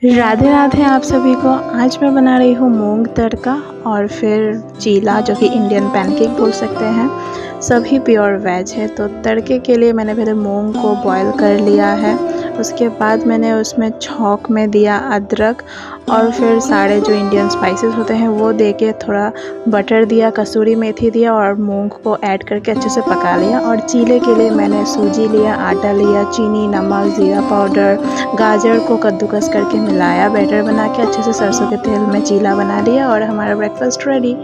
राधे राधे आप सभी को। आज मैं बना रही हूँ मूंग तड़का और फिर चीला, जो कि इंडियन पैनकेक बोल सकते हैं। सभी प्योर वेज है। तो तड़के के लिए मैंने पहले मूंग को बॉईल कर लिया है। उसके बाद मैंने उसमें छौंक में दिया अदरक और फिर सारे जो इंडियन स्पाइसेस होते हैं वो दे के थोड़ा बटर दिया, कसूरी मेथी दिया और मूंग को ऐड करके अच्छे से पका लिया। और चीले के लिए मैंने सूजी लिया, आटा लिया, चीनी, नमक, ज़ीरा पाउडर, गाजर को कद्दूकस करके मिलाया, बैटर बना के अच्छे से सरसों के तेल में चीला बना लिया और हमारा ब्रेकफास्ट रेडी।